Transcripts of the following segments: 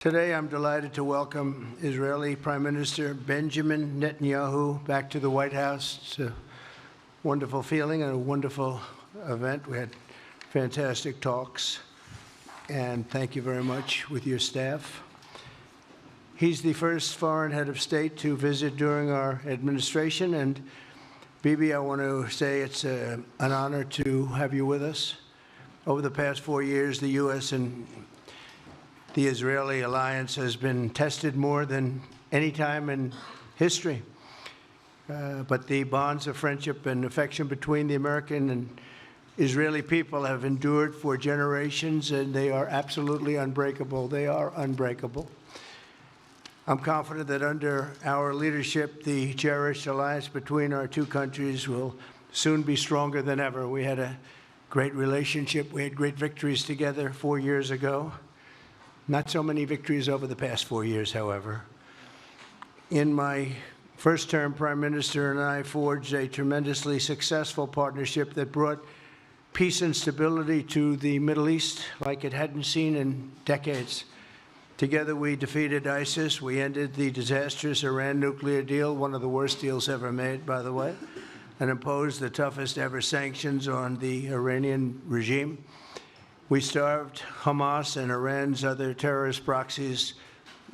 Today, I'm delighted to welcome Israeli Prime Minister Benjamin Netanyahu back to the White House. It's a wonderful feeling and a wonderful event. We had fantastic talks, and thank you very much with your staff. He's the first foreign head of state to visit during our administration, and Bibi, I want to say it's an honor to have you with us. Over the past 4 years, the U.S. and the Israeli alliance has been tested more than any time in history. But the bonds of friendship and affection between the American and Israeli people have endured for generations, and they are absolutely unbreakable. They are unbreakable. I'm confident that under our leadership, the cherished alliance between our two countries will soon be stronger than ever. We had a great relationship. We had great victories together 4 years ago. Not so many victories over the past 4 years, however. In my first term, Prime Minister and I forged a tremendously successful partnership that brought peace and stability to the Middle East like it hadn't seen in decades. Together, we defeated ISIS. We ended the disastrous Iran nuclear deal, one of the worst deals ever made, by the way, and imposed the toughest ever sanctions on the Iranian regime. We starved Hamas and Iran's other terrorist proxies,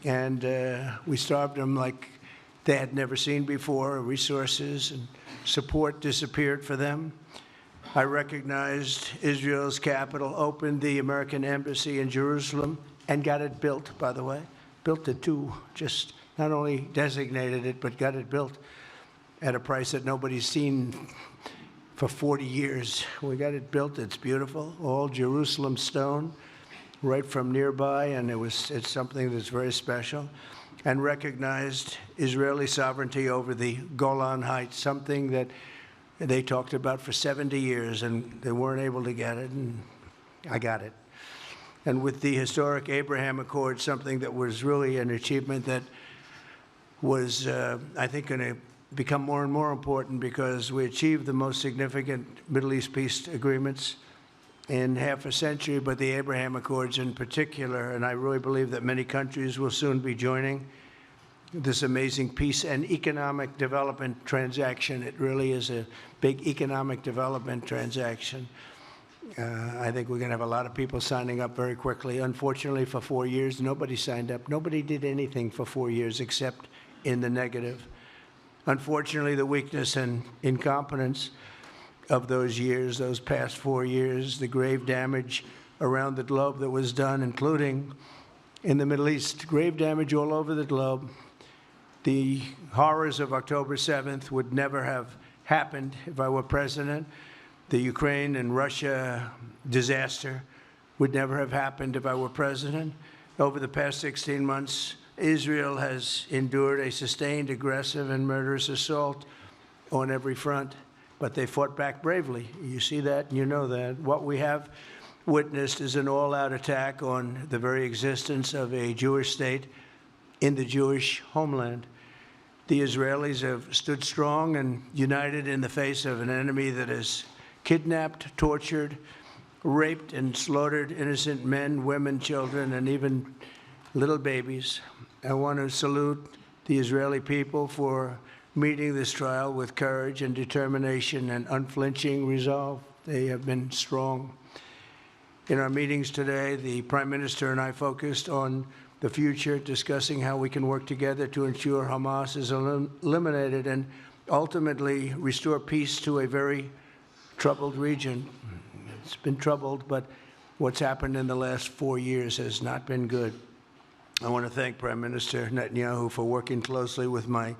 and we starved them like they had never seen before. Resources and support disappeared for them. I recognized Israel's capital, opened the American embassy in Jerusalem, and got it built, by the way. Built it too, just not only designated it, but got it built at a price that nobody's seen for 40 years. We got it built. It's beautiful, all Jerusalem stone, right from nearby, and it's something that's very special. And recognized Israeli sovereignty over the Golan Heights, something that they talked about for 70 years, and they weren't able to get it, and I got it. And with the historic Abraham Accord, something that was really an achievement that was, I think, going to become more and more important because we achieved the most significant Middle East peace agreements in half a century, but the Abraham Accords in particular, and I really believe that many countries will soon be joining this amazing peace and economic development transaction. It really is a big economic development transaction. I think we're going to have a lot of people signing up very quickly. Unfortunately, for 4 years, nobody signed up. Nobody did anything for 4 years except in the negative. Unfortunately, the weakness and incompetence of those years, those past 4 years, the grave damage around the globe that was done, including in the Middle East, grave damage all over the globe. The horrors of October 7th would never have happened if I were president. The Ukraine and Russia disaster would never have happened if I were president. Over the past 16 months, Israel has endured a sustained, aggressive, and murderous assault on every front, but they fought back bravely. You see that, and you know that. What we have witnessed is an all-out attack on the very existence of a Jewish state in the Jewish homeland. The Israelis have stood strong and united in the face of an enemy that has kidnapped, tortured, raped, and slaughtered innocent men, women, children, and even little babies. I want to salute the Israeli people for meeting this trial with courage and determination and unflinching resolve. They have been strong. In our meetings today, the Prime Minister and I focused on the future, discussing how we can work together to ensure Hamas is eliminated and ultimately restore peace to a very troubled region. It's been troubled, but what's happened in the last 4 years has not been good. I want to thank Prime Minister Netanyahu for working closely with my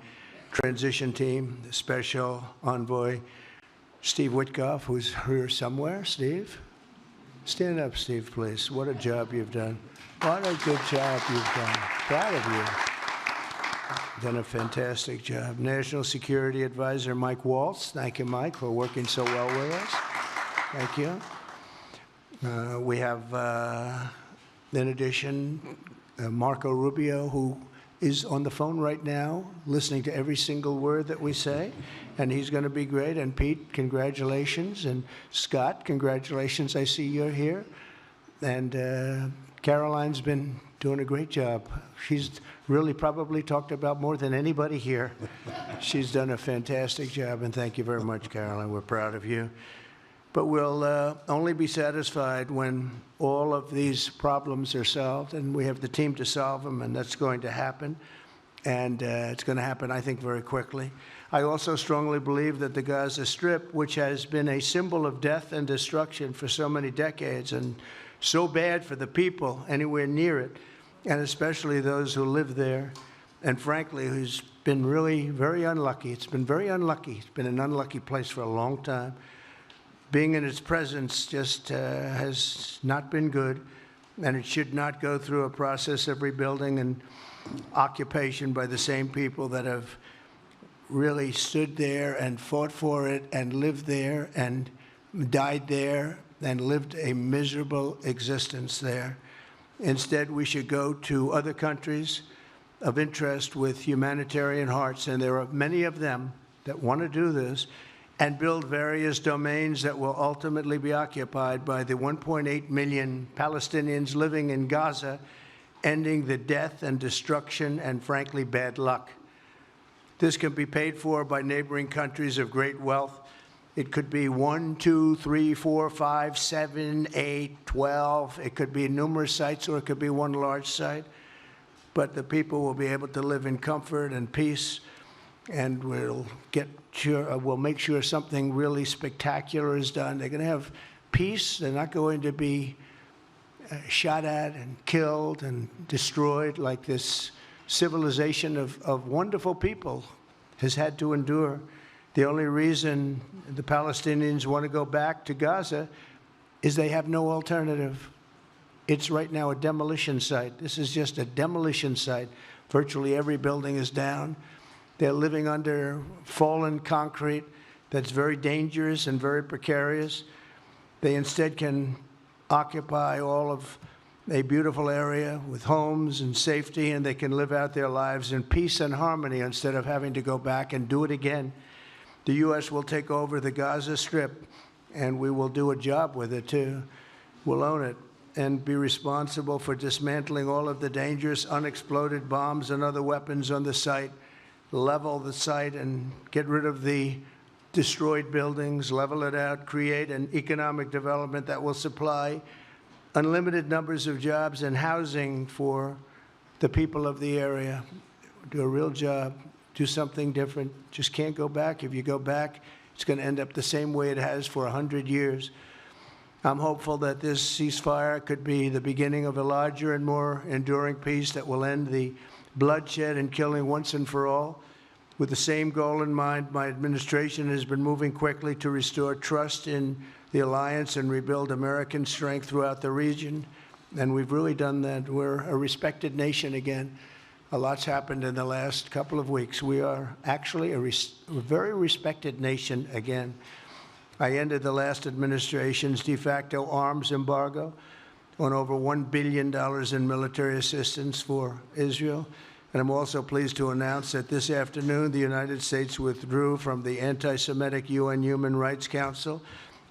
transition team, the Special Envoy Steve Witkoff, who's here somewhere. Steve? Stand up, Steve, please. What a job you've done. What a good job you've done. Proud of you. Done a fantastic job. National Security Advisor Mike Waltz. Thank you, Mike, for working so well with us. Thank you. We have, in addition, Marco Rubio, who is on the phone right now, listening to every single word that we say, and he's going to be great. And Pete, congratulations. And Scott, congratulations. I see you're here. And Caroline's been doing a great job. She's really probably talked about more than anybody here. She's done a fantastic job, and thank you very much, Carolyn. We're proud of you. But we'll only be satisfied when all of these problems are solved, and we have the team to solve them, and that's going to happen. And it's going to happen, I think, very quickly. I also strongly believe that the Gaza Strip, which has been a symbol of death and destruction for so many decades and so bad for the people anywhere near it, and especially those who live there, and frankly, who's been really very unlucky. It's been very unlucky. It's been an unlucky place for a long time. Being in its presence just has not been good, and it should not go through a process of rebuilding and occupation by the same people that have really stood there and fought for it and lived there and died there and lived a miserable existence there. Instead, we should go to other countries of interest with humanitarian hearts, and there are many of them that want to do this, and build various domains that will ultimately be occupied by the 1.8 million Palestinians living in Gaza, ending the death and destruction and, frankly, bad luck. This can be paid for by neighboring countries of great wealth. It could be 1, 2, 3, 4, 5, 7, 8, 12. It could be numerous sites, or it could be one large site. But the people will be able to live in comfort and peace, and we'll make sure something really spectacular is done. They're going to have peace. They're not going to be shot at and killed and destroyed like this civilization of wonderful people has had to endure. The only reason the Palestinians want to go back to Gaza is they have no alternative. It's right now a demolition site. This is just a demolition site. Virtually every building is down. They're living under fallen concrete that's very dangerous and very precarious. They instead can occupy all of a beautiful area with homes and safety, and they can live out their lives in peace and harmony instead of having to go back and do it again. The U.S. will take over the Gaza Strip, and we will do a job with it, too. We'll own it and be responsible for dismantling all of the dangerous unexploded bombs and other weapons on the site, level the site and get rid of the destroyed buildings, level it out, create an economic development that will supply unlimited numbers of jobs and housing for the people of the area. Do a real job, do something different. Just can't go back. If you go back, it's going to end up the same way it has for 100 years. I'm hopeful that this ceasefire could be the beginning of a larger and more enduring peace that will end the bloodshed and killing once and for all. With the same goal in mind, my administration has been moving quickly to restore trust in the alliance and rebuild American strength throughout the region, and we've really done that. We're a respected nation again. A lot's happened in the last couple of weeks. We are actually a very respected nation again. I ended the last administration's de facto arms embargo on over $1 billion in military assistance for Israel. And I'm also pleased to announce that this afternoon, the United States withdrew from the anti-Semitic UN Human Rights Council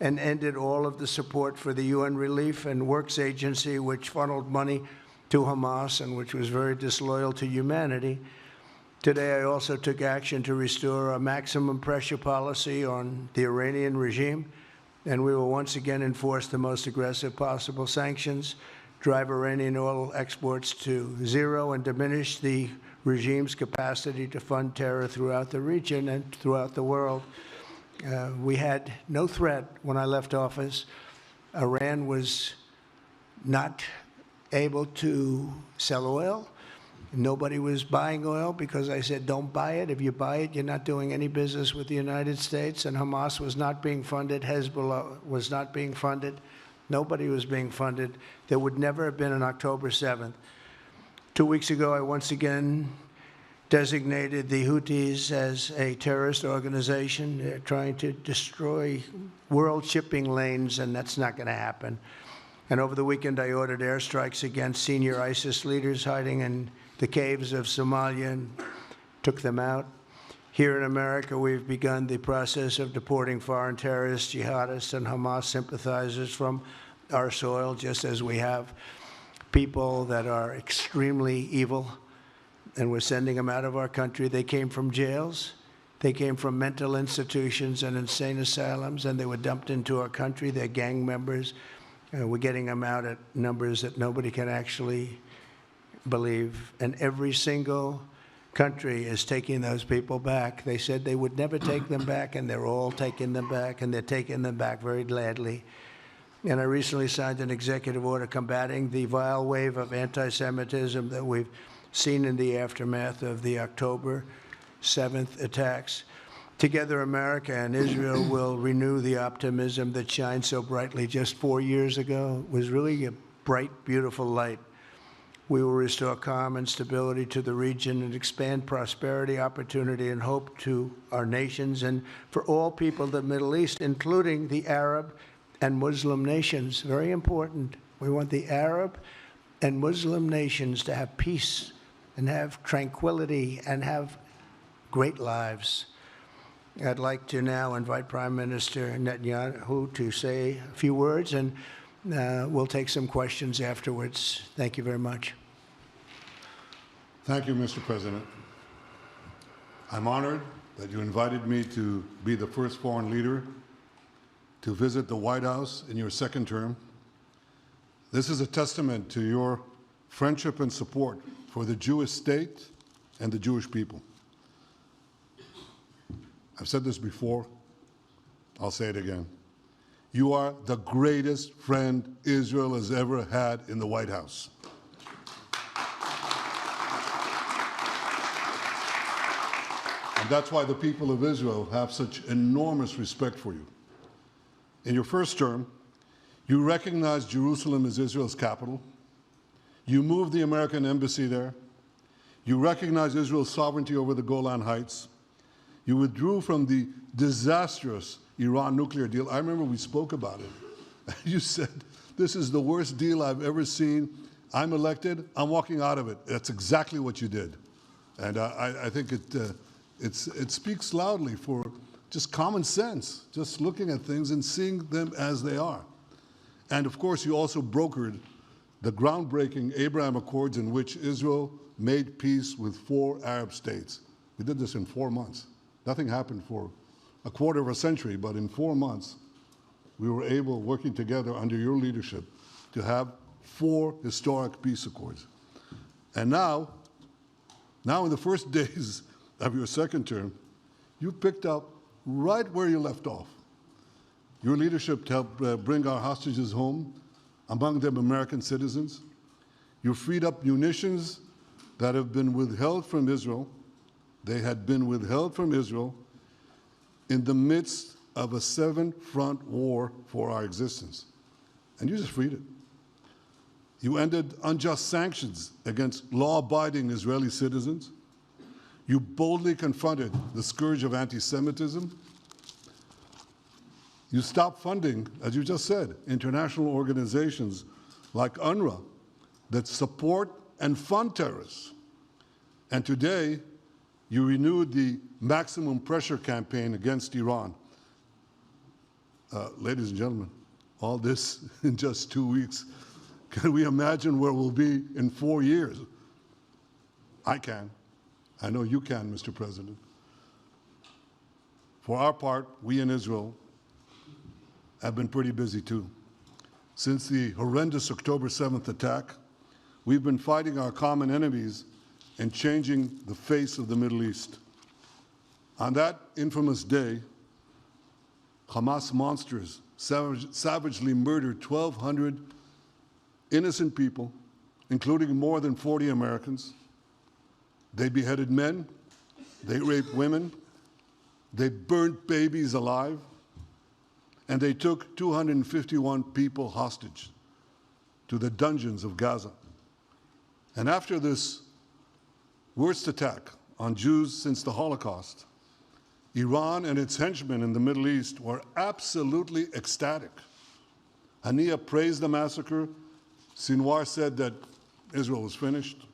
and ended all of the support for the UN Relief and Works Agency, which funneled money to Hamas and which was very disloyal to humanity. Today, I also took action to restore a maximum pressure policy on the Iranian regime, and we will once again enforce the most aggressive possible sanctions, drive Iranian oil exports to zero, and diminish the regime's capacity to fund terror throughout the region and throughout the world. We had no threat when I left office. Iran was not able to sell oil. Nobody was buying oil because I said, don't buy it. If you buy it, you're not doing any business with the United States. And Hamas was not being funded. Hezbollah was not being funded. Nobody was being funded. There would never have been an October 7th. 2 weeks ago, I once again designated the Houthis as a terrorist organization. They're trying to destroy world shipping lanes, and that's not going to happen. And over the weekend, I ordered airstrikes against senior ISIS leaders hiding in the caves of Somalia and took them out. Here in America, we've begun the process of deporting foreign terrorists, jihadists, and Hamas sympathizers from our soil, just as we have people that are extremely evil, and we're sending them out of our country. They came from jails. They came from mental institutions and insane asylums, and they were dumped into our country. They're gang members. We're getting them out at numbers that nobody can actually believe. And every single country is taking those people back. They said they would never take them back, and they're all taking them back, and they're taking them back very gladly. And I recently signed an executive order combating the vile wave of anti-Semitism that we've seen in the aftermath of the October 7th attacks. Together, America and Israel will renew the optimism that shined so brightly just 4 years ago. It was really a bright, beautiful light. We will restore calm and stability to the region and expand prosperity, opportunity, and hope to our nations and for all people of the Middle East, including the Arab and Muslim nations. Very important. We want the Arab and Muslim nations to have peace and have tranquility and have great lives. I'd like to now invite Prime Minister Netanyahu to say a few words, and we'll take some questions afterwards. Thank you very much. Thank you, Mr. President. I'm honored that you invited me to be the first foreign leader to visit the White House in your second term. This is a testament to your friendship and support for the Jewish state and the Jewish people. I've said this before, I'll say it again. You are the greatest friend Israel has ever had in the White House. And that's why the people of Israel have such enormous respect for you. In your first term, you recognized Jerusalem as Israel's capital. You moved the American embassy there. You recognized Israel's sovereignty over the Golan Heights. You withdrew from the disastrous Iran nuclear deal. I remember we spoke about it. You said, this is the worst deal I've ever seen. I'm elected, I'm walking out of it. That's exactly what you did. And I think it speaks loudly for just common sense, just looking at things and seeing them as they are. And of course, you also brokered the groundbreaking Abraham Accords in which Israel made peace with 4 Arab states. We did this in 4 months. Nothing happened for a quarter of a century, but in 4 months, we were able, working together under your leadership, to have 4 historic peace accords. And now in the first days of your second term, you picked up right where you left off. Your leadership helped bring our hostages home, among them American citizens. You freed up munitions that have been withheld from Israel. They had been withheld from Israel in the midst of a 7-front war for our existence. And you just freed it. You ended unjust sanctions against law-abiding Israeli citizens. You boldly confronted the scourge of anti-Semitism. You stopped funding, as you just said, international organizations like UNRWA that support and fund terrorists. And today, you renewed the maximum pressure campaign against Iran. Ladies and gentlemen, all this in just 2 weeks. Can we imagine where we'll be in 4 years? I can. I know you can, Mr. President. For our part, we in Israel have been pretty busy too. Since the horrendous October 7th attack, we've been fighting our common enemies and changing the face of the Middle East. On that infamous day, Hamas monsters savagely murdered 1,200 innocent people, including more than 40 Americans. They beheaded men, they raped women, they burnt babies alive, and they took 251 people hostage to the dungeons of Gaza. And after this worst attack on Jews since the Holocaust, Iran and its henchmen in the Middle East were absolutely ecstatic. Haniya praised the massacre. Sinwar said that Israel was finished.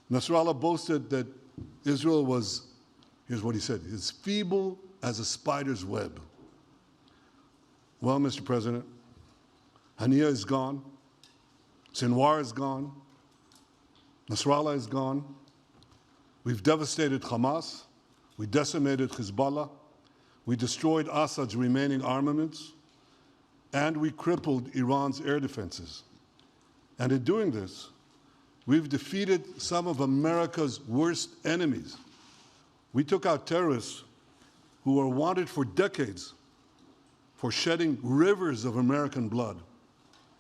Nasrallah boasted that Israel was, here's what he said, as feeble as a spider's web. Well, Mr. President, Haniya is gone. Sinwar is gone. Nasrallah is gone. We've devastated Hamas. We decimated Hezbollah. We destroyed Assad's remaining armaments. And we crippled Iran's air defenses. And in doing this, we've defeated some of America's worst enemies. We took out terrorists who were wanted for decades for shedding rivers of American blood,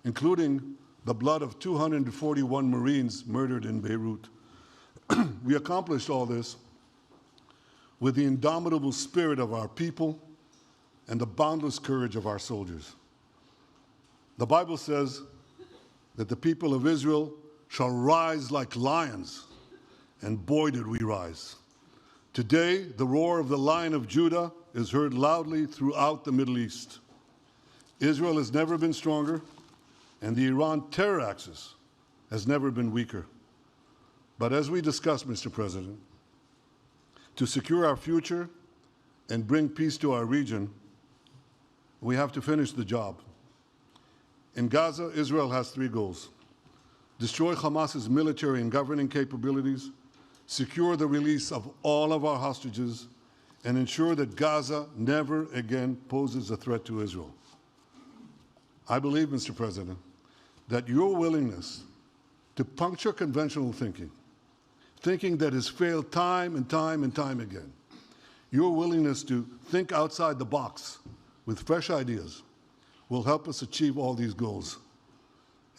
including the blood of 241 Marines murdered in Beirut. We accomplished all this with the indomitable spirit of our people and the boundless courage of our soldiers. The Bible says that the people of Israel shall rise like lions, and boy did we rise. Today, the roar of the Lion of Judah is heard loudly throughout the Middle East. Israel has never been stronger, and the Iran terror axis has never been weaker. But as we discussed, Mr. President, to secure our future and bring peace to our region, we have to finish the job. In Gaza, Israel has 3 goals: destroy Hamas's military and governing capabilities, secure the release of all of our hostages, and ensure that Gaza never again poses a threat to Israel. I believe, Mr. President, that your willingness to puncture conventional thinking that has failed time and time and time again, your willingness to think outside the box with fresh ideas will help us achieve all these goals.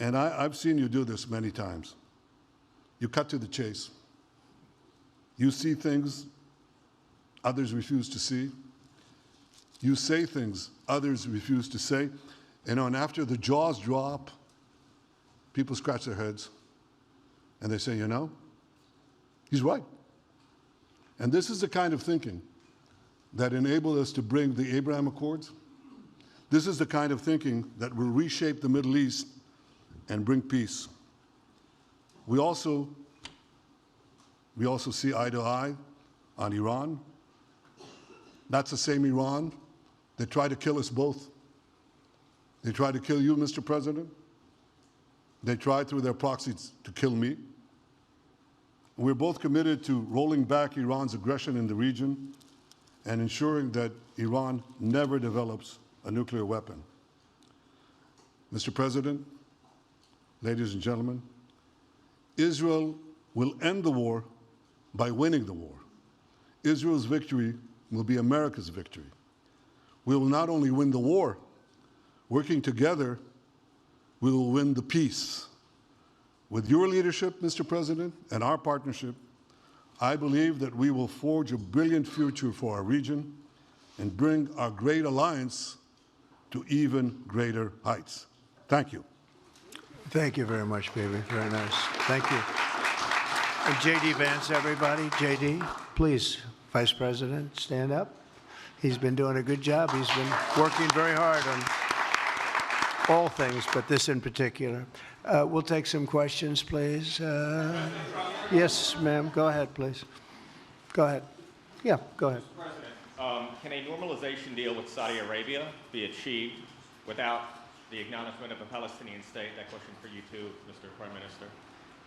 And I've seen you do this many times. You cut to the chase. You see things others refuse to see. You say things others refuse to say. And after the jaws drop, people scratch their heads and they say, you know, he's right. And this is the kind of thinking that enabled us to bring the Abraham Accords. This is the kind of thinking that will reshape the Middle East and bring peace. We also see eye to eye on Iran. That's the same Iran that tried to kill us both. They tried to kill you, Mr. President. They tried through their proxies to kill me. We're both committed to rolling back Iran's aggression in the region and ensuring that Iran never develops a nuclear weapon. Mr. President, ladies and gentlemen, Israel will end the war by winning the war. Israel's victory will be America's victory. We will not only win the war, working together, we will win the peace. With your leadership, Mr. President, and our partnership, I believe that we will forge a brilliant future for our region and bring our great alliance to even greater heights. Thank you. Thank you very much, baby. Very nice. Thank you. And J.D. Vance, everybody. J.D., please, Vice President, stand up. He's been doing a good job. He's been working very hard on all things, but this in particular. We'll take some questions, please. Yes, ma'am. Go ahead, please. Go ahead. Yeah, go ahead. Mr. President, can a normalization deal with Saudi Arabia be achieved without the acknowledgement of a Palestinian state? That question for you too, Mr. Prime Minister.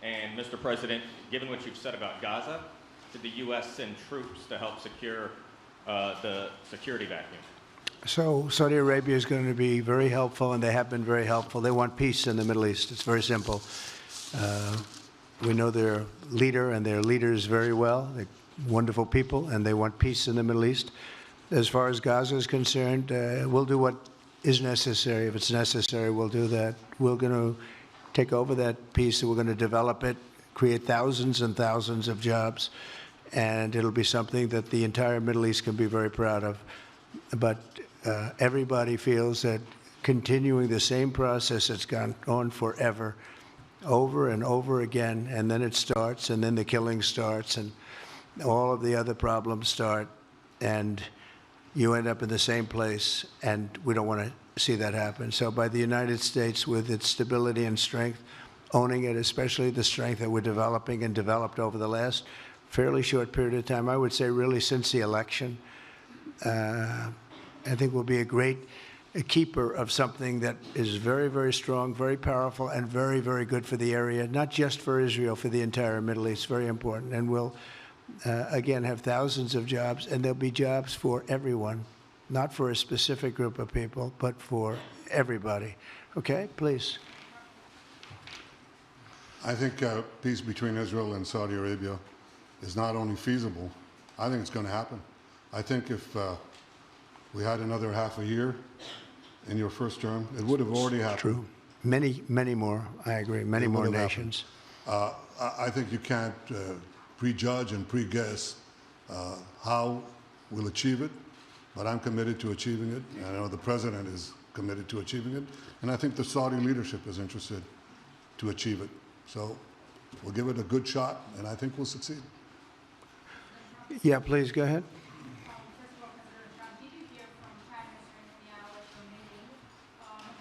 And Mr. President, given what you've said about Gaza, did the U.S. send troops to help secure the security vacuum? So Saudi Arabia is going to be very helpful, and they have been very helpful. They want peace in the Middle East. It's very simple. We know their leader and their leaders very well. They're wonderful people, and they want peace in the Middle East. As far as Gaza is concerned, we'll do what is necessary. If it's necessary, we'll do that. We're going to take over that piece, and we're going to develop it, create thousands and thousands of jobs, and it'll be something that the entire Middle East can be very proud of. But everybody feels that continuing the same process that's gone on forever, over and over again, and then it starts, and then the killing starts, and all of the other problems start, and you end up in the same place, and we don't want to see that happen. So by the United States, with its stability and strength, owning it, especially the strength that we're developing and developed over the last fairly short period of time, I would say really since the election, I think will be a great a keeper of something that is very, very strong, very powerful, and very, very good for the area, not just for Israel, for the entire Middle East. Very important. And we'll, again, have thousands of jobs, and there'll be jobs for everyone, not for a specific group of people, but for everybody. Okay, please. I think peace between Israel and Saudi Arabia is not only feasible, I think it's going to happen. I think if we had another half a year in your first term, it would have already happened. True. Many, many more, I agree, many more nations. I think you can't prejudge and pre-guess how we'll achieve it, but I'm committed to achieving it. I know the president is committed to achieving it, and I think the Saudi leadership is interested to achieve it. So we'll give it a good shot, and I think we'll succeed. Yeah, please, go ahead. First of all, President Trump, did you hear from Prime Minister Netanyahu at your meeting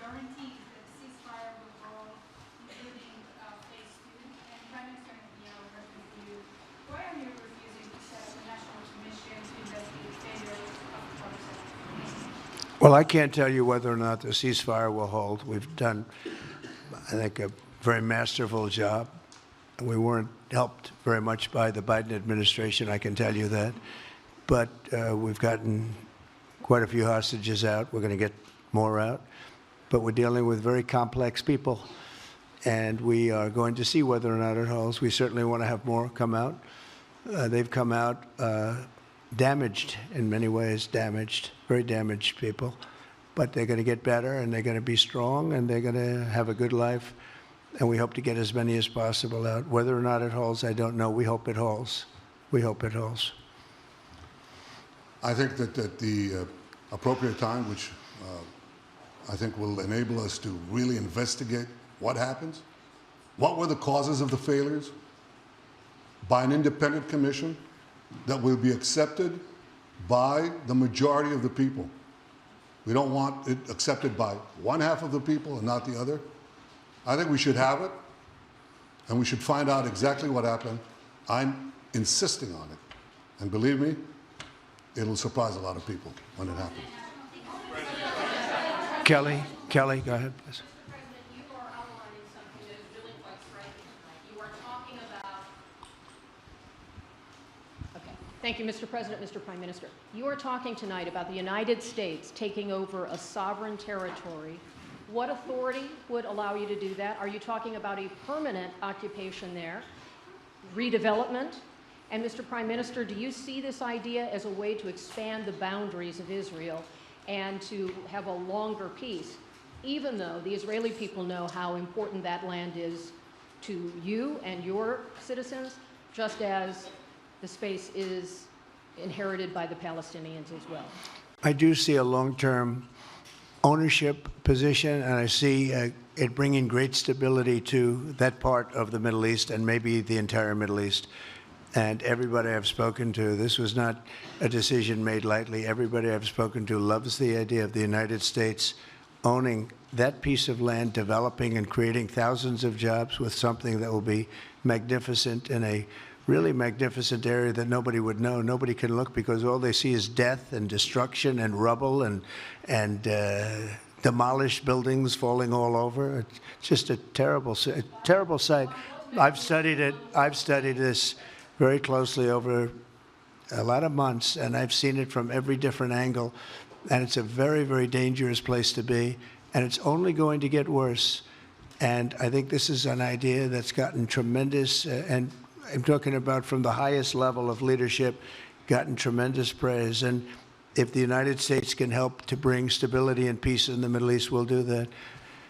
guarantees that the ceasefire will hold, including phase 2? And Prime Minister Netanyahu heard from you. Why are you refusing to set up a national commission to investigate failures of the process? Well, I can't tell you whether or not the ceasefire will hold. We've done, I think, a very masterful job. We weren't helped very much by the Biden administration, I can tell you that. But we've gotten quite a few hostages out. We're going to get more out. But we're dealing with very complex people. And we are going to see whether or not it holds. We certainly want to have more come out. They've come out damaged in many ways, very damaged people. But they're going to get better, and they're going to be strong, and they're going to have a good life. And we hope to get as many as possible out. Whether or not it holds, I don't know. We hope it holds. We hope it holds. I think that at the appropriate time, which I think will enable us to really investigate what happens, what were the causes of the failures, by an independent commission that will be accepted by the majority of the people. We don't want it accepted by one half of the people and not the other. I think we should have it, and we should find out exactly what happened. I'm insisting on it. And believe me, it'll surprise a lot of people when it happens. Kelly, go ahead, please. Mr. President, you are outlining something that is really quite striking tonight. You are talking about... Okay. Thank you, Mr. President, Mr. Prime Minister. You are talking tonight about the United States taking over a sovereign territory. What authority would allow you to do that? Are you talking about a permanent occupation there, redevelopment? And Mr. Prime Minister, do you see this idea as a way to expand the boundaries of Israel and to have a longer peace, even though the Israeli people know how important that land is to you and your citizens, just as the space is inherited by the Palestinians as well? I do see a long-term ownership position, and I see it bringing great stability to that part of the Middle East and maybe the entire Middle East. And everybody I've spoken to, this was not a decision made lightly. Everybody I've spoken to loves the idea of the United States owning that piece of land, developing and creating thousands of jobs with something that will be magnificent in a really magnificent area that nobody would know. Nobody can look because all they see is death and destruction and rubble and demolished buildings falling all over. It's just a terrible sight. I've studied it. I've studied this very closely over a lot of months, and I've seen it from every different angle. And it's a very, very dangerous place to be, and it's only going to get worse. And I think this is an idea that's gotten tremendous, and I'm talking about from the highest level of leadership, gotten tremendous praise. And if the United States can help to bring stability and peace in the Middle East, we'll do that.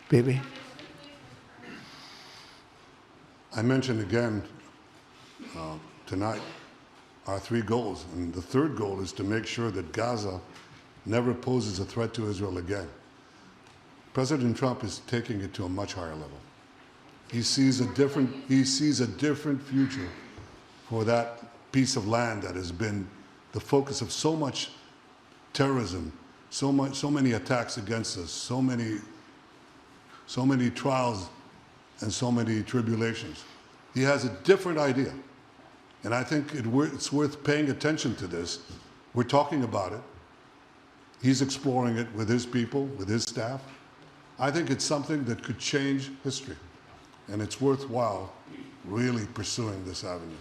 Bibi? I mentioned again tonight our 3 goals. And the third goal is to make sure that Gaza never poses a threat to Israel again. President Trump is taking it to a much higher level. He sees a different future for that piece of land that has been the focus of so much terrorism, so many attacks against us, so many trials and so many tribulations. He has a different idea. And I think it's worth paying attention to this. We're talking about it. He's exploring it with his people, with his staff. I think it's something that could change history, and it's worthwhile really pursuing this avenue.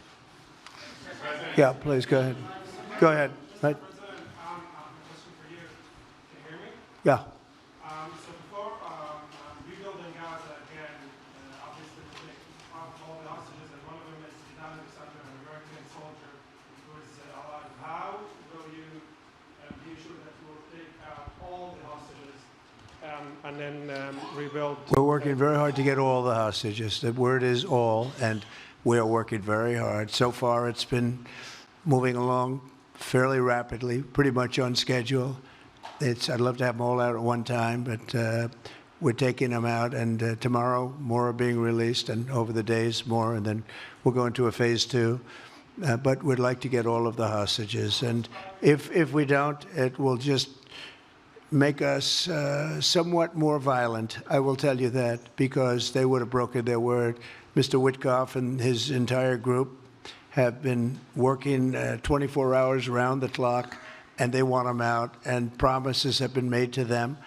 Yeah, please, go ahead. Go ahead. Right. President, I have a question for you. Can you hear me? Yeah. So before rebuilding Gaza again, obviously we take all the hostages, and one of them is an American soldier who is alive. How will you be sure that you will take out all the hostages and then rebuild? We're working very hard to get all the hostages. The word is all, and we are working very hard. So far, it's been moving along fairly rapidly, pretty much on schedule. I'd love to have them all out at one time, but we're taking them out, and tomorrow more are being released, and over the days more, and then we'll go into a phase 2. But we'd like to get all of the hostages, and if we don't, it will just make us somewhat more violent. I will tell you that, because they would have broken their word. Mr. Witkoff and his entire group have been working 24 hours around the clock, and they want them out, and promises have been made to them,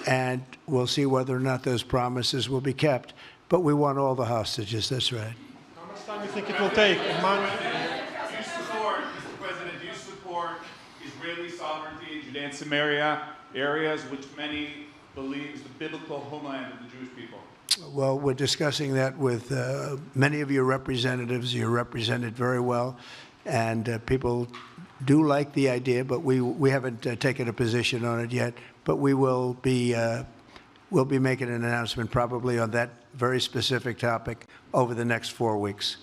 and we'll see whether or not those promises will be kept. But we want all the hostages, that's right. How much time do you think it will take? A month? Do you support, Mr. President, do you support Israeli sovereignty in Judea and Samaria, areas which many believe is the biblical homeland of the Jewish people? Well, we're discussing that with many of your representatives. You're represented very well, and people do like the idea, but we haven't taken a position on it yet. But we will be we'll be making an announcement probably on that very specific topic over the next 4 weeks.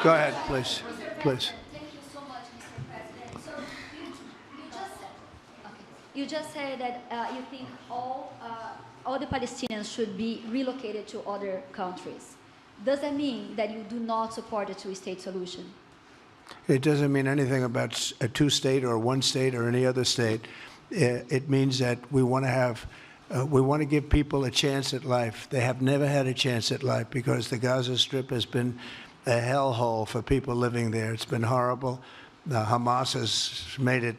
Go ahead, please. Please. Thank you so much, Mr. President. So you just said that you think all the Palestinians should be relocated to other countries. Does that mean that you do not support a two-state solution? It doesn't mean anything about a two-state or one state or any other state. It means that we want to have, we want to give people a chance at life. They have never had a chance at life because the Gaza Strip has been a hellhole for people living there. It's been horrible. Hamas has made it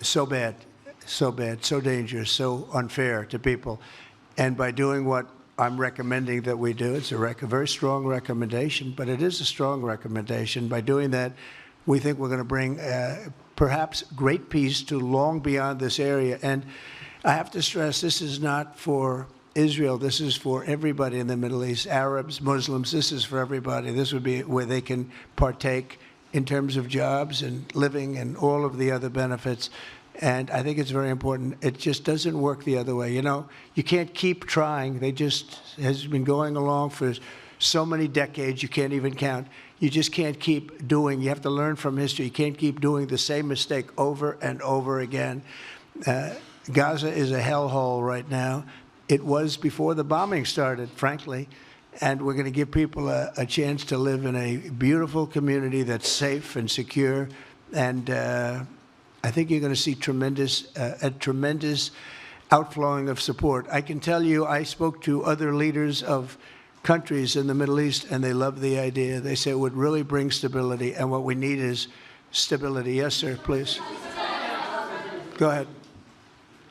so bad, so dangerous, so unfair to people. And by doing what I'm recommending that we do, it's a very strong recommendation, but it is a strong recommendation. By doing that, we think we're going to bring perhaps great peace to long beyond this area. And I have to stress, this is not for Israel. This is for everybody in the Middle East, Arabs, Muslims. This is for everybody. This would be where they can partake in terms of jobs and living and all of the other benefits. And I think it's very important. It just doesn't work the other way. You know, you can't keep trying. They just has been going along for so many decades, you can't even count. You just can't keep doing. You have to learn from history. You can't keep doing the same mistake over and over again. Gaza is a hellhole right now. It was before the bombing started, frankly. And we're going to give people a chance to live in a beautiful community that's safe and secure. And I think you're going to see a tremendous outflowing of support. I can tell you, I spoke to other leaders of countries in the Middle East, and they love the idea. They say it would really bring stability, and what we need is stability. Yes, sir, please. Go ahead.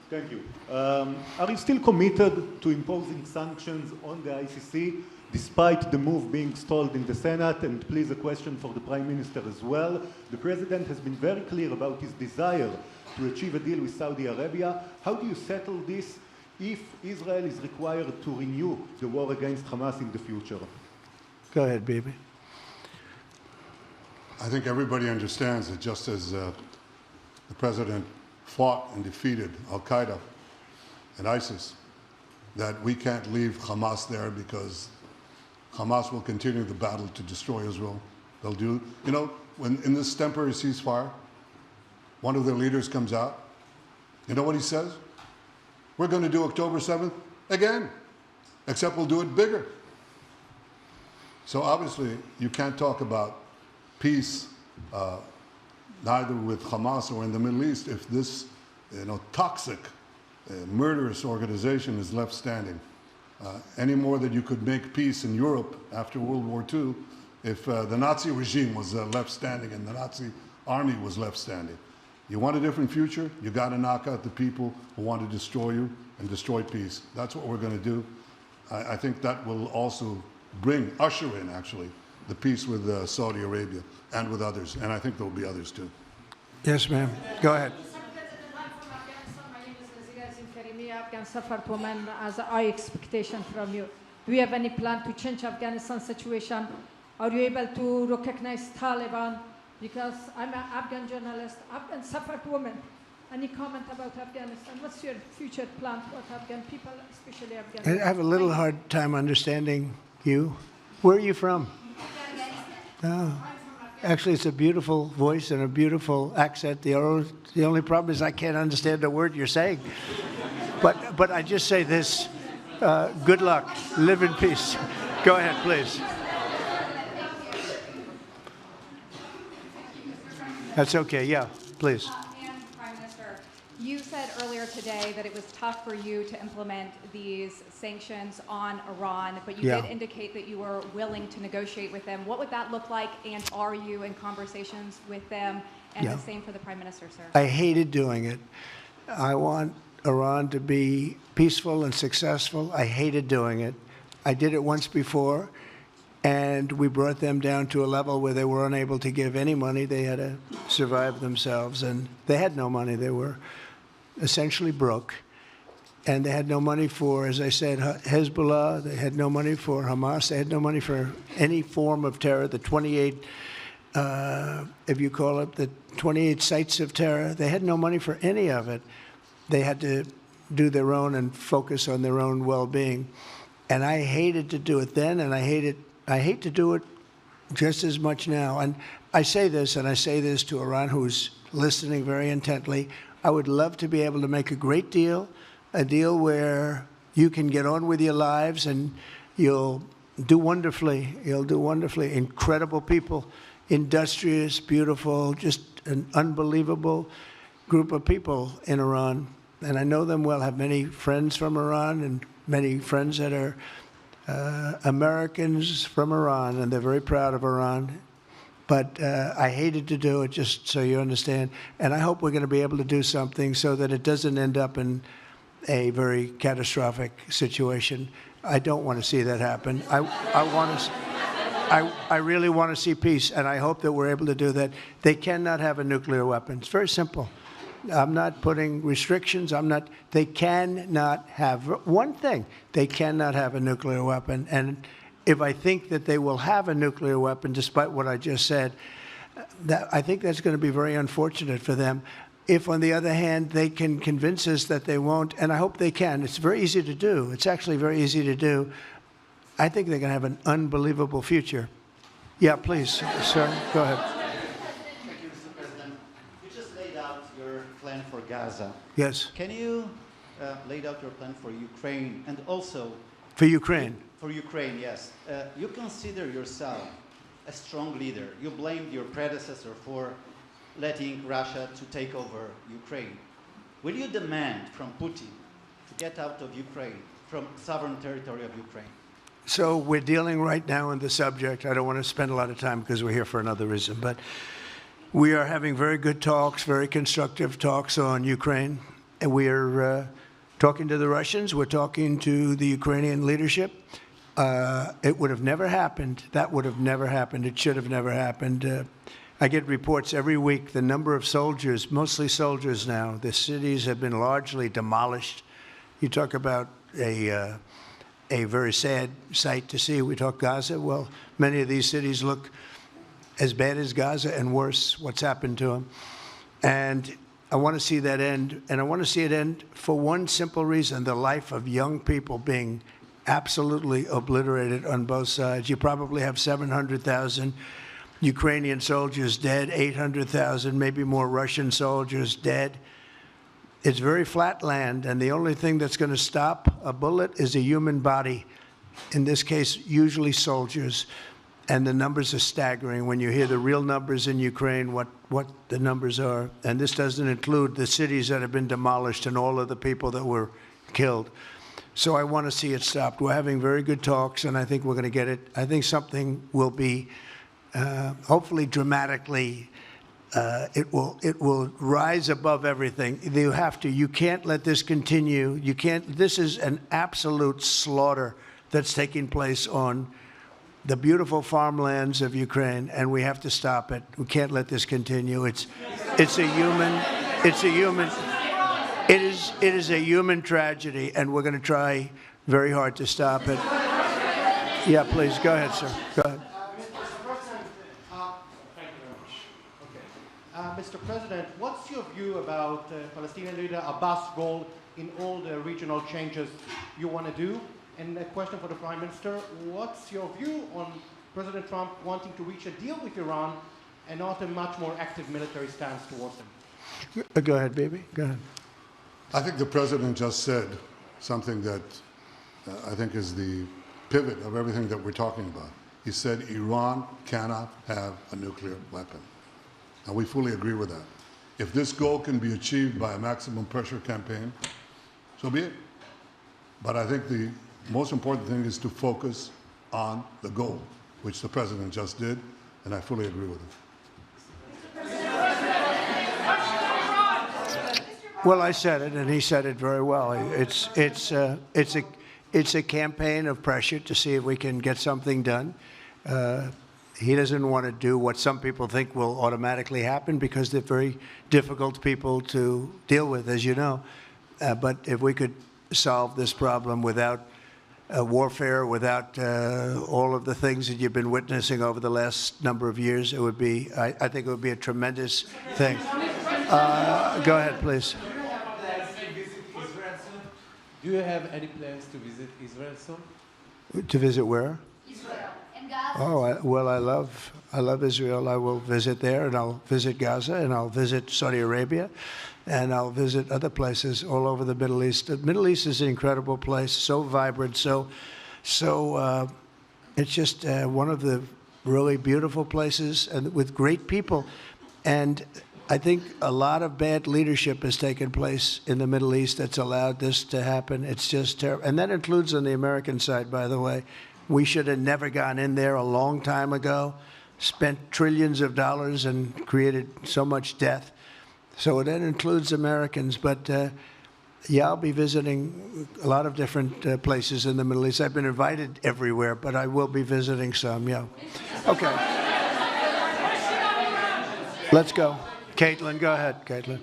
Thank you. Are you still committed to imposing sanctions on the ICC, despite the move being stalled in the Senate? And please, a question for the Prime Minister as well. The President has been very clear about his desire to achieve a deal with Saudi Arabia. How do you settle this if Israel is required to renew the war against Hamas in the future? Go ahead, Bibi. I think everybody understands that just as the President fought and defeated Al-Qaeda and ISIS, that we can't leave Hamas there because Hamas will continue the battle to destroy Israel. They'll do, you know, when in this temporary ceasefire, one of their leaders comes out, you know what he says? We're going to do October 7th again, except we'll do it bigger. So obviously, you can't talk about peace neither with Hamas or in the Middle East if this, you know, toxic, murderous organization is left standing. Any more than you could make peace in Europe after World War II if the Nazi regime was left standing and the Nazi army was left standing. You want a different future? You got to knock out the people who want to destroy you and destroy peace. That's what we're going to do. I think that will also usher in, actually, the peace with Saudi Arabia and with others. And I think there will be others, too. Yes, ma'am. Go ahead. Afghanistan for women as a high expectation from you. Do you have any plan to change Afghanistan situation? Are you able to recognize Taliban? Because I'm an Afghan journalist, Afghan suffered woman. Any comment about Afghanistan? What's your future plan for Afghan people, especially Afghanistan? I have a little hard time understanding you. Where are you from? Oh. Actually, it's a beautiful voice and a beautiful accent. The only problem is I can't understand a word you're saying. But I just say this, good luck, live in peace. Go ahead, please. That's okay, yeah, please. And Prime Minister, you said earlier today that it was tough for you to implement these sanctions on Iran, but you did indicate that you were willing to negotiate with them. What would that look like, and are you in conversations with them? And the same for the Prime Minister, sir. I hated doing it. I want Iran to be peaceful and successful. I hated doing it. I did it once before, and we brought them down to a level where they were unable to give any money. They had to survive themselves, and they had no money. They were essentially broke, and they had no money for, as I said, Hezbollah. They had no money for Hamas. They had no money for any form of terror. The 28, if you call it, the 28 sites of terror, they had no money for any of it. They had to do their own and focus on their own well-being. And I hated to do it then, and I hate to do it just as much now. And I say this, and I say this to Iran, who's listening very intently. I would love to be able to make a great deal, a deal where you can get on with your lives and you'll do wonderfully. You'll do wonderfully. Incredible people, industrious, beautiful, just an unbelievable group of people in Iran. And I know them well, have many friends from Iran and many friends that are Americans from Iran, and they're very proud of Iran. But I hated to do it, just so you understand. And I hope we're going to be able to do something so that it doesn't end up in a very catastrophic situation. I don't want to see that happen. I really want to see peace, and I hope that we're able to do that. They cannot have a nuclear weapon. It's very simple. I'm not putting restrictions. They cannot have one thing. They cannot have a nuclear weapon. And if I think that they will have a nuclear weapon, despite what I just said, I think that's going to be very unfortunate for them. If, on the other hand, they can convince us that they won't, and I hope they can. It's very easy to do. It's actually very easy to do. I think they're going to have an unbelievable future. Yeah, please, sir, go ahead. Plan for Gaza. Yes. Can you lay out your plan for Ukraine and also... For Ukraine? For Ukraine, yes. You consider yourself a strong leader. You blamed your predecessor for letting Russia to take over Ukraine. Will you demand from Putin to get out of Ukraine, from sovereign territory of Ukraine? So we're dealing right now on the subject. I don't want to spend a lot of time because we're here for another reason, but we are having very good talks, very constructive talks on Ukraine. And we are talking to the Russians. We're talking to the Ukrainian leadership. It would have never happened. That would have never happened. It should have never happened. I get reports every week, the number of soldiers, mostly soldiers now. The cities have been largely demolished. You talk about a very sad sight to see. We talk Gaza. Well, many of these cities look as bad as Gaza and worse, what's happened to them. And I want to see that end. And I want to see it end for one simple reason, the life of young people being absolutely obliterated on both sides. You probably have 700,000 Ukrainian soldiers dead, 800,000, maybe more Russian soldiers dead. It's very flat land, and the only thing that's going to stop a bullet is a human body, in this case, usually soldiers. And the numbers are staggering when you hear the real numbers in Ukraine, what the numbers are. And this doesn't include the cities that have been demolished and all of the people that were killed. So I want to see it stopped. We're having very good talks, and I think we're going to get it. I think something will be hopefully dramatically it will rise above everything. You have to. You can't let this continue. You can't. This is an absolute slaughter that's taking place on the beautiful farmlands of Ukraine, and we have to stop it. We can't let this continue. It is a human tragedy, and we're going to try very hard to stop it. Yeah, please go ahead, sir. Go ahead. Mr. President, what's your view about Palestinian leader Abbas' role in all the regional changes you want to do? And a question for the Prime Minister, what's your view on President Trump wanting to reach a deal with Iran and not a much more active military stance towards him? Go ahead, baby. Go ahead. I think the president just said something that I think is the pivot of everything that we're talking about. He said Iran cannot have a nuclear weapon. And we fully agree with that. If this goal can be achieved by a maximum pressure campaign, so be it. But I think the most important thing is to focus on the goal, which the president just did, and I fully agree with him. Well, I said it, and he said it very well. It's a campaign of pressure to see if we can get something done. He doesn't want to do what some people think will automatically happen because they're very difficult people to deal with, as you know. But if we could solve this problem without warfare, without all of the things that you've been witnessing over the last number of years, it would be, I think it would be a tremendous thing. Go ahead, please. Do you have any plans to visit Israel soon? To visit where? Israel and Gaza. Oh, well, I love Israel. I will visit there, and I'll visit Gaza, and I'll visit Saudi Arabia, and I'll visit other places all over the Middle East. The Middle East is an incredible place, so vibrant, so it's just one of the really beautiful places, and with great people. And I think a lot of bad leadership has taken place in the Middle East that's allowed this to happen. It's just terrible. And that includes on the American side, by the way. We should have never gone in there a long time ago, spent trillions of dollars and created so much death. So that includes Americans. But yeah, I'll be visiting a lot of different places in the Middle East. I've been invited everywhere, but I will be visiting some, yeah. Okay. Let's go. Caitlin, go ahead, Caitlin.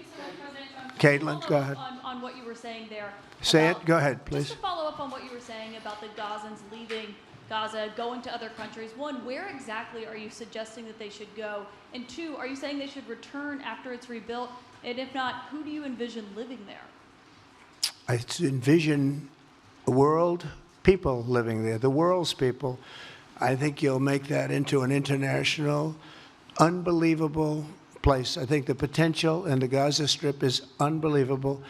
Caitlin, go ahead. On what you were saying there. Say it. Go ahead, please. Just to follow up on what you were saying about the Gazans leaving Gaza, going to other countries. One, where exactly are you suggesting that they should go? And two, are you saying they should return after it's rebuilt? And if not, who do you envision living there? I envision the world, people living there, the world's people. I think you'll make that into an international, unbelievable place. I think the potential in the Gaza Strip is unbelievable.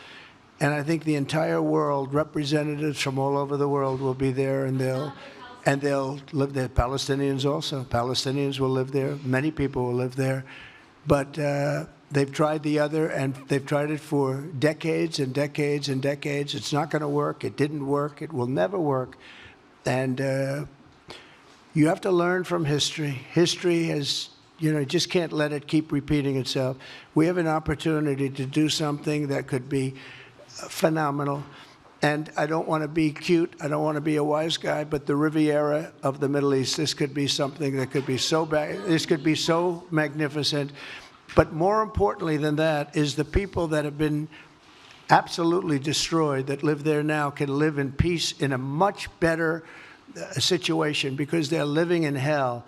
And I think the entire world, representatives from all over the world will be there, and they'll live there. Palestinians also. Palestinians will live there. Many people will live there. But they've tried the other, and they've tried it for decades and decades and decades. It's not going to work. It didn't work. It will never work. And you have to learn from history. History has, you just can't let it keep repeating itself. We have an opportunity to do something that could be phenomenal. And I don't want to be cute. I don't want to be a wise guy, but the Riviera of the Middle East, this could be something that could be so bad. This could be so magnificent. But more importantly than that is the people that have been absolutely destroyed that live there now can live in peace in a much better situation because they're living in hell.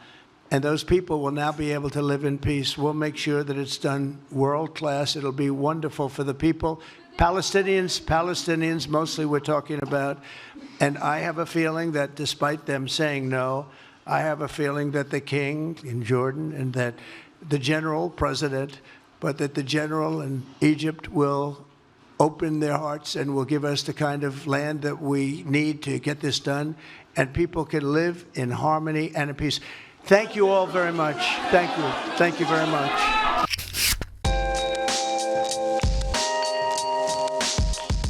And those people will now be able to live in peace. We'll make sure that it's done world class. It'll be wonderful for the people. Palestinians mostly we're talking about. And I have a feeling that despite them saying no, I have a feeling that the king in Jordan and that the general president, but that the general in Egypt will open their hearts and will give us the kind of land that we need to get this done. And people can live in harmony and in peace. Thank you all very much. Thank you. Thank you very much.